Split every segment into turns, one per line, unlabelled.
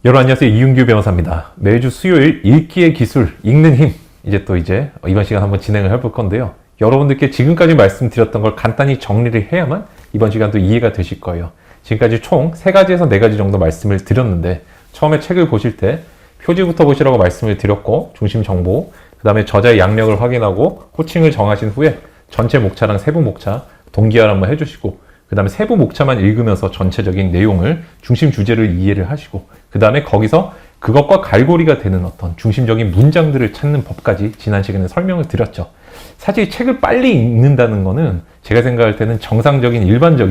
여러분 안녕하세요. 이윤규 변호사입니다. 매주 수요일 읽기의 기술, 읽는 힘 이제 이번 시간 한번 진행을 해볼 건데요. 여러분들께 지금까지 말씀드렸던 걸 간단히 정리를 해야만 이번 시간도 이해가 되실 거예요. 지금까지 총 3가지에서 4가지 정도 말씀을 드렸는데 처음에 책을 보실 때 표지부터 보시라고 말씀을 드렸고 중심 정보, 그 다음에 저자의 양력을 확인하고 호칭을 정하신 후에 전체 목차랑 세부 목차 동기화를 한번 해주시고 그 다음에 세부 목차만 읽으면서 전체적인 내용을 중심 주제를 이해를 하시고 그 다음에 거기서 그것과 갈고리가 되는 어떤 중심적인 문장들을 찾는 법까지 지난 시간에 설명을 드렸죠. 사실 책을 빨리 읽는다는 거는 제가 생각할 때는 정상적이라는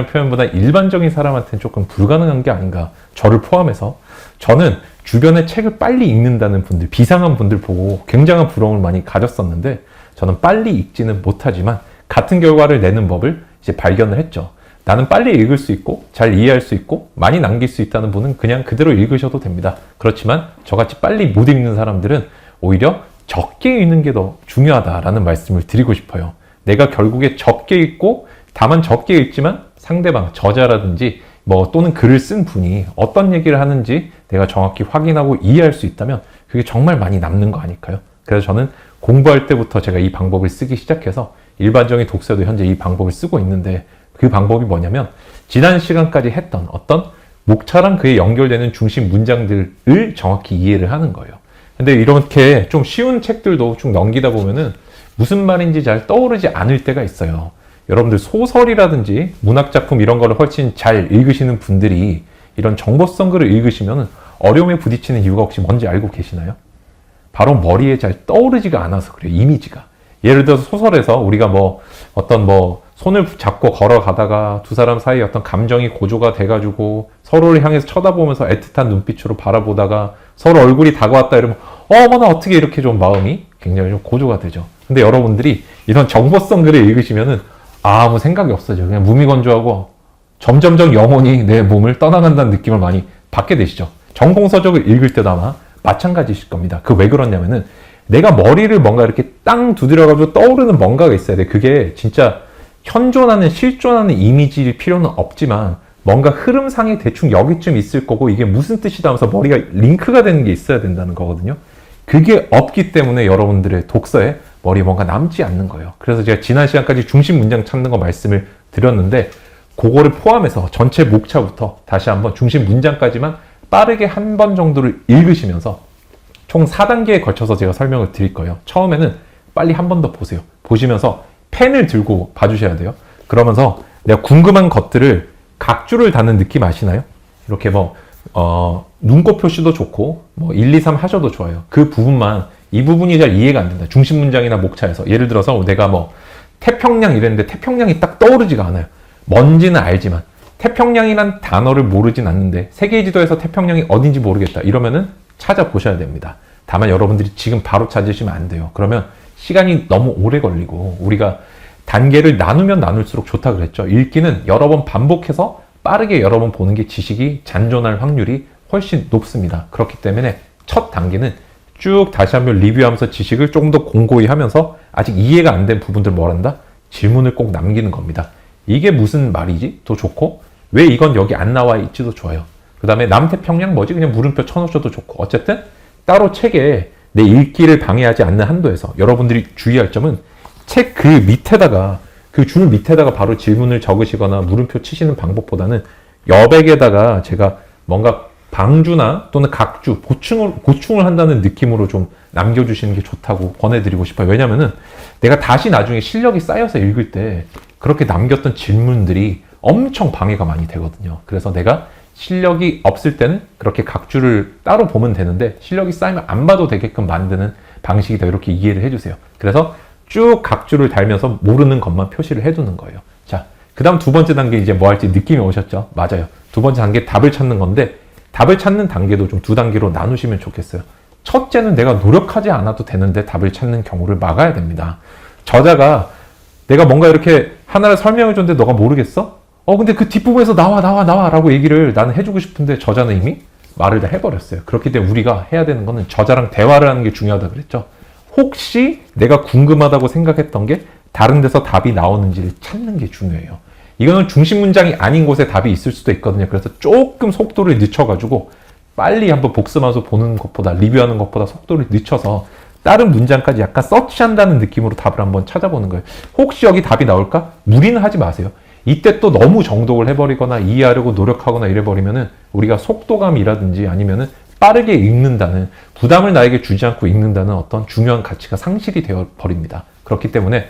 표현보다 일반적인 사람한테는 조금 불가능한 게 아닌가. 저를 포함해서 저는 주변에 책을 빨리 읽는다는 분들, 비상한 분들 보고 굉장한 부러움을 많이 가졌었는데 저는 빨리 읽지는 못하지만 같은 결과를 내는 법을 이제 발견을 했죠. 나는 빨리 읽을 수 있고 잘 이해할 수 있고 많이 남길 수 있다는 분은 그냥 그대로 읽으셔도 됩니다. 그렇지만 저같이 빨리 못 읽는 사람들은 오히려 적게 읽는 게 더 중요하다라는 말씀을 드리고 싶어요. 내가 결국에 적게 읽고 다만 적게 읽지만 상대방, 저자라든지 또는 글을 쓴 분이 어떤 얘기를 하는지 내가 정확히 확인하고 이해할 수 있다면 그게 정말 많이 남는 거 아닐까요? 그래서 저는 공부할 때부터 제가 이 방법을 쓰기 시작해서 일반적인 독서도 현재 이 방법을 쓰고 있는데 그 방법이 뭐냐면 지난 시간까지 했던 어떤 목차랑 그에 연결되는 중심 문장들을 정확히 이해를 하는 거예요. 근데 이렇게 좀 쉬운 책들도 쭉 넘기다 보면은 무슨 말인지 잘 떠오르지 않을 때가 있어요. 여러분들 소설이라든지 문학작품 이런 거를 훨씬 잘 읽으시는 분들이 이런 정보성 글을 읽으시면은 어려움에 부딪히는 이유가 혹시 뭔지 알고 계시나요? 바로 머리에 잘 떠오르지가 않아서 그래요. 이미지가. 예를 들어서 소설에서 우리가 손을 잡고 걸어가다가 두 사람 사이에 어떤 감정이 고조가 돼가지고 서로를 향해서 쳐다보면서 애틋한 눈빛으로 바라보다가 서로 얼굴이 다가왔다 이러면 어머나 어떻게 이렇게 좀 마음이 굉장히 좀 고조가 되죠. 근데 여러분들이 이런 정보성 글을 읽으시면은 아무 생각이 없어져요. 그냥 무미건조하고 점점점 영혼이 내 몸을 떠나간다는 느낌을 많이 받게 되시죠. 전공서적을 읽을 때도 아마 마찬가지실 겁니다. 그 왜 그러냐면은 내가 머리를 뭔가 이렇게 땅 두드려가지고 떠오르는 뭔가가 있어야 돼. 그게 진짜 현존하는 실존하는 이미지일 필요는 없지만 뭔가 흐름상에 대충 여기쯤 있을 거고 이게 무슨 뜻이다 하면서 머리가 링크가 되는 게 있어야 된다는 거거든요. 그게 없기 때문에 여러분들의 독서에 머리에 뭔가 남지 않는 거예요. 그래서 제가 지난 시간까지 중심 문장 찾는 거 말씀을 드렸는데 그거를 포함해서 전체 목차부터 다시 한번 중심 문장까지만 빠르게 한 번 정도를 읽으시면서 총 4단계에 걸쳐서 제가 설명을 드릴 거예요. 처음에는 빨리 한 번 더 보세요. 보시면서 펜을 들고 봐주셔야 돼요. 그러면서 내가 궁금한 것들을 각주를 다는 느낌 아시나요? 이렇게 눈곱 표시도 좋고 1, 2, 3 하셔도 좋아요. 그 부분만 이 부분이 잘 이해가 안 된다. 중심 문장이나 목차에서 예를 들어서 내가 태평양 이랬는데 태평양이 딱 떠오르지가 않아요. 뭔지는 알지만 태평양이란 단어를 모르진 않는데 세계지도에서 태평양이 어딘지 모르겠다. 이러면은 찾아보셔야 됩니다. 다만 여러분들이 지금 바로 찾으시면 안 돼요. 그러면 시간이 너무 오래 걸리고 우리가 단계를 나누면 나눌수록 좋다 그랬죠. 읽기는 여러 번 반복해서 빠르게 여러 번 보는 게 지식이 잔존할 확률이 훨씬 높습니다. 그렇기 때문에 첫 단계는 쭉 다시 한번 리뷰하면서 지식을 조금 더 공고히 하면서 아직 이해가 안 된 부분들 뭐란다? 질문을 꼭 남기는 겁니다. 이게 무슨 말이지? 도 좋고 왜 이건 여기 안 나와 있지도 좋아요. 그 다음에 남태평양 뭐지? 그냥 물음표 쳐놓으셔도 좋고 어쨌든 따로 책에 내 읽기를 방해하지 않는 한도에서 여러분들이 주의할 점은 책 그 밑에다가 그 줄 밑에다가 바로 질문을 적으시거나 물음표 치시는 방법보다는 여백에다가 제가 뭔가 방주나 또는 각주 보충을 한다는 느낌으로 좀 남겨주시는 게 좋다고 권해드리고 싶어요. 왜냐면은 내가 다시 나중에 실력이 쌓여서 읽을 때 그렇게 남겼던 질문들이 엄청 방해가 많이 되거든요. 그래서 내가 실력이 없을 때는 그렇게 각주를 따로 보면 되는데 실력이 쌓이면 안 봐도 되게끔 만드는 방식이다. 이렇게 이해를 해주세요. 그래서 쭉 각주를 달면서 모르는 것만 표시를 해두는 거예요. 자, 그 다음 두 번째 단계 이제 뭐 할지 느낌이 오셨죠? 맞아요. 두 번째 단계 답을 찾는 건데 답을 찾는 단계도 좀 2단계로 나누시면 좋겠어요. 첫째는 내가 노력하지 않아도 되는데 답을 찾는 경우를 막아야 됩니다. 저자가 내가 뭔가 이렇게 하나를 설명해 줬는데 너가 모르겠어? 근데 그 뒷부분에서 나와 라고 얘기를 나는 해주고 싶은데 저자는 이미 말을 다 해버렸어요. 그렇기 때문에 우리가 해야 되는 거는 저자랑 대화를 하는 게 중요하다 그랬죠. 혹시 내가 궁금하다고 생각했던 게 다른 데서 답이 나오는지를 찾는 게 중요해요. 이거는 중심 문장이 아닌 곳에 답이 있을 수도 있거든요. 그래서 조금 속도를 늦춰가지고 빨리 한번 복습하면서 보는 것보다, 리뷰하는 것보다 속도를 늦춰서 다른 문장까지 약간 서치한다는 느낌으로 답을 한번 찾아보는 거예요. 혹시 여기 답이 나올까? 무리는 하지 마세요. 이때 또 너무 정독을 해버리거나 이해하려고 노력하거나 이래버리면은 우리가 속도감이라든지 아니면은 빠르게 읽는다는, 부담을 나에게 주지 않고 읽는다는 어떤 중요한 가치가 상실이 되어 버립니다. 그렇기 때문에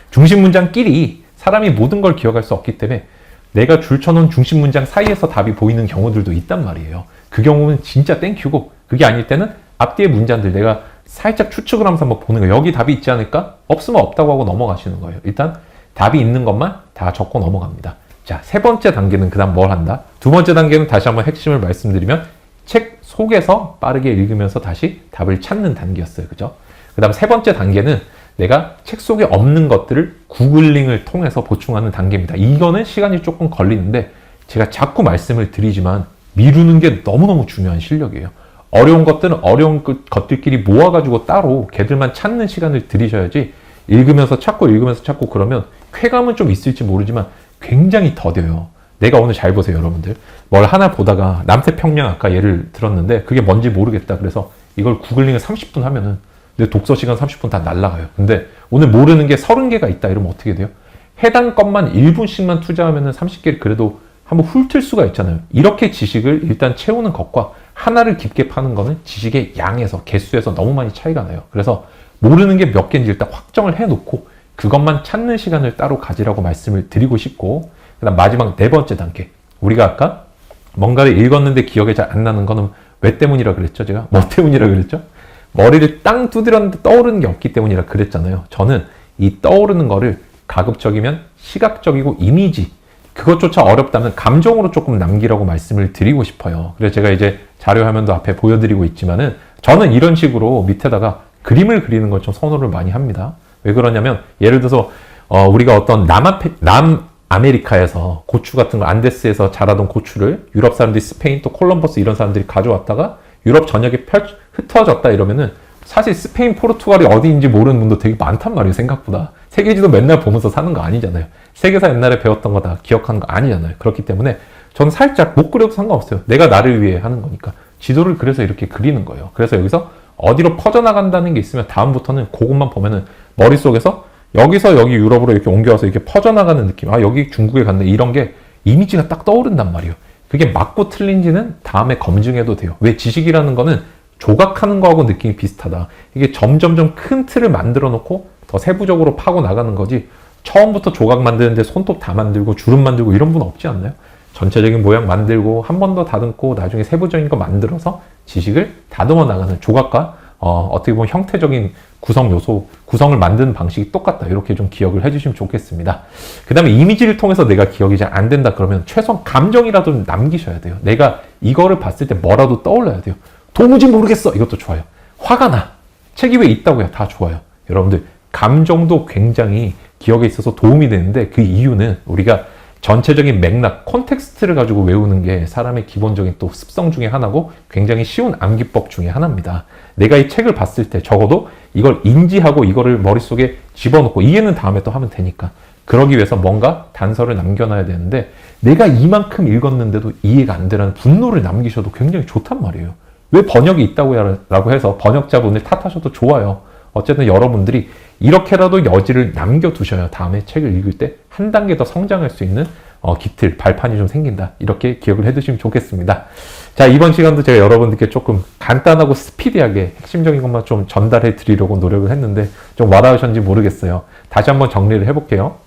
중심 문장끼리 사람이 모든 걸 기억할 수 없기 때문에 내가 줄쳐놓은 중심 문장 사이에서 답이 보이는 경우들도 있단 말이에요. 그 경우는 진짜 땡큐고, 그게 아닐 때는 앞뒤의 문장들 내가 살짝 추측을 하면서 한번 보는 거예요. 여기 답이 있지 않을까? 없으면 없다고 하고 넘어가시는 거예요. 일단 답이 있는 것만 다 적고 넘어갑니다. 자, 세 번째 단계는 그 다음 뭘 한다? 두 번째 단계는 다시 한번 핵심을 말씀드리면 책 속에서 빠르게 읽으면서 다시 답을 찾는 단계였어요. 그죠? 그 다음 세 번째 단계는 내가 책 속에 없는 것들을 구글링을 통해서 보충하는 단계입니다. 이거는 시간이 조금 걸리는데 제가 자꾸 말씀을 드리지만 미루는 게 너무너무 중요한 실력이에요. 어려운 것들은 어려운 것들끼리 모아가지고 따로 걔들만 찾는 시간을 들이셔야지, 읽으면서 찾고 그러면 쾌감은 좀 있을지 모르지만 굉장히 더뎌요. 내가 오늘 잘 보세요, 여러분들. 뭘 하나 보다가 남태평양 아까 예를 들었는데 그게 뭔지 모르겠다. 그래서 이걸 구글링을 30분 하면은 내 독서 시간 30분 다 날라가요. 근데 오늘 모르는 게 30개가 있다 이러면 어떻게 돼요? 해당 것만 1분씩만 투자하면은 30개를 그래도 한번 훑을 수가 있잖아요. 이렇게 지식을 일단 채우는 것과 하나를 깊게 파는 거는 지식의 양에서, 개수에서 너무 많이 차이가 나요. 그래서 모르는 게 몇 개인지 일단 확정을 해놓고 그것만 찾는 시간을 따로 가지라고 말씀을 드리고 싶고, 그 다음 마지막 네 번째 단계. 우리가 아까 뭔가를 읽었는데 기억이 잘 안 나는 거는 왜 때문이라 그랬죠? 제가 뭐 때문이라 그랬죠? 머리를 땅 두드렸는데 떠오르는 게 없기 때문이라 그랬잖아요. 저는 이 떠오르는 거를 가급적이면 시각적이고 이미지, 그것조차 어렵다면 감정으로 조금 남기라고 말씀을 드리고 싶어요. 그래서 제가 이제 자료 화면도 앞에 보여드리고 있지만은 저는 이런 식으로 밑에다가 그림을 그리는 걸 좀 선호를 많이 합니다. 왜 그러냐면 예를 들어서 우리가 어떤 남아메리카에서 고추 같은 거, 안데스에서 자라던 고추를 유럽 사람들이, 스페인 또 콜럼버스 이런 사람들이 가져왔다가 유럽 전역에 흩어졌다 이러면은 사실 스페인, 포르투갈이 어디인지 모르는 분도 되게 많단 말이에요. 생각보다. 세계지도 맨날 보면서 사는 거 아니잖아요. 세계사 옛날에 배웠던 거 다 기억하는 거 아니잖아요. 그렇기 때문에 저는 살짝 못 그려도 상관없어요. 내가 나를 위해 하는 거니까. 지도를 그래서 이렇게 그리는 거예요. 그래서 여기서 어디로 퍼져나간다는 게 있으면 다음부터는 그것만 보면은 머릿속에서 여기서 여기 유럽으로 이렇게 옮겨와서 이렇게 퍼져나가는 느낌. 아, 여기 중국에 갔네. 이런 게 이미지가 딱 떠오른단 말이에요. 그게 맞고 틀린지는 다음에 검증해도 돼요. 왜? 지식이라는 거는 조각하는 거하고 느낌이 비슷하다. 이게 점점점 큰 틀을 만들어 놓고 더 세부적으로 파고 나가는 거지, 처음부터 조각 만드는데 손톱 다 만들고 주름 만들고 이런 분 없지 않나요? 전체적인 모양 만들고 한 번 더 다듬고 나중에 세부적인 거 만들어서 지식을 다듬어 나가는 조각과 어떻게 보면 형태적인 구성 요소, 구성을 만드는 방식이 똑같다. 이렇게 좀 기억을 해주시면 좋겠습니다. 그 다음에 이미지를 통해서 내가 기억이 잘 안 된다 그러면 최소한 감정이라도 남기셔야 돼요. 내가 이거를 봤을 때 뭐라도 떠올라야 돼요. 도무지 모르겠어. 이것도 좋아요. 화가 나. 책이 왜 있다고요? 다 좋아요. 여러분들, 감정도 굉장히 기억에 있어서 도움이 되는데 그 이유는 우리가 전체적인 맥락, 콘텍스트를 가지고 외우는 게 사람의 기본적인 또 습성 중에 하나고 굉장히 쉬운 암기법 중에 하나입니다. 내가 이 책을 봤을 때 적어도 이걸 인지하고 이거를 머릿속에 집어넣고 이해는 다음에 또 하면 되니까, 그러기 위해서 뭔가 단서를 남겨놔야 되는데 내가 이만큼 읽었는데도 이해가 안 되라는 분노를 남기셔도 굉장히 좋단 말이에요. 왜 번역이 있다고 라고 해서 번역자분을 탓하셔도 좋아요. 어쨌든 여러분들이 이렇게라도 여지를 남겨두셔야 다음에 책을 읽을 때 한 단계 더 성장할 수 있는 기틀, 발판이 좀 생긴다. 이렇게 기억을 해두시면 좋겠습니다. 자, 이번 시간도 제가 여러분들께 조금 간단하고 스피디하게 핵심적인 것만 좀 전달해 드리려고 노력을 했는데 좀 와닿으셨는지 모르겠어요. 다시 한번 정리를 해볼게요.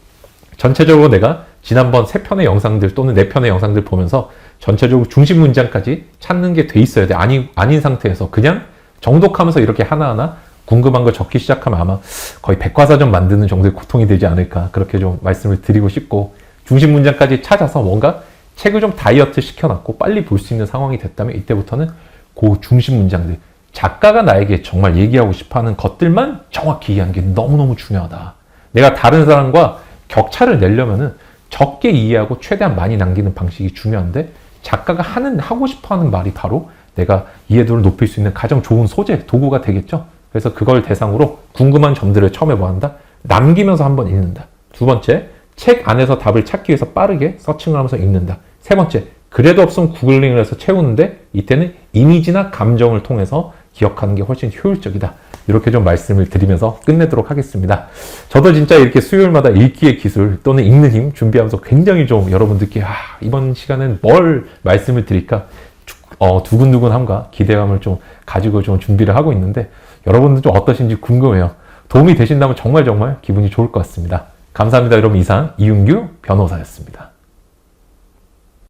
전체적으로 내가 지난번 3편의 영상들 또는 4편의 영상들 보면서 전체적으로 중심 문장까지 찾는 게 돼 있어야 돼. 아닌 상태에서 그냥 정독하면서 이렇게 하나하나 궁금한 걸 적기 시작하면 아마 거의 백과사전 만드는 정도의 고통이 되지 않을까, 그렇게 좀 말씀을 드리고 싶고, 중심 문장까지 찾아서 뭔가 책을 좀 다이어트 시켜놨고 빨리 볼 수 있는 상황이 됐다면 이때부터는 그 중심 문장들, 작가가 나에게 정말 얘기하고 싶어하는 것들만 정확히 이해하는 게 너무너무 중요하다. 내가 다른 사람과 격차를 내려면은 적게 이해하고 최대한 많이 남기는 방식이 중요한데, 작가가 하고 싶어하는 말이 바로 내가 이해도를 높일 수 있는 가장 좋은 소재, 도구가 되겠죠. 그래서 그걸 대상으로 궁금한 점들을 처음에 뭐 한다? 남기면서 한번 읽는다. 두 번째, 책 안에서 답을 찾기 위해서 빠르게 서칭을 하면서 읽는다. 세 번째, 그래도 없으면 구글링을 해서 채우는데 이때는 이미지나 감정을 통해서 기억하는 게 훨씬 효율적이다. 이렇게 좀 말씀을 드리면서 끝내도록 하겠습니다. 저도 진짜 이렇게 수요일마다 읽기의 기술 또는 읽는 힘 준비하면서 굉장히 좀 여러분들께 이번 시간은 뭘 말씀을 드릴까 두근두근함과 기대감을 좀 가지고 좀 준비를 하고 있는데 여러분들 좀 어떠신지 궁금해요. 도움이 되신다면 정말 기분이 좋을 것 같습니다. 감사합니다. 여러분 이상 이윤규 변호사였습니다.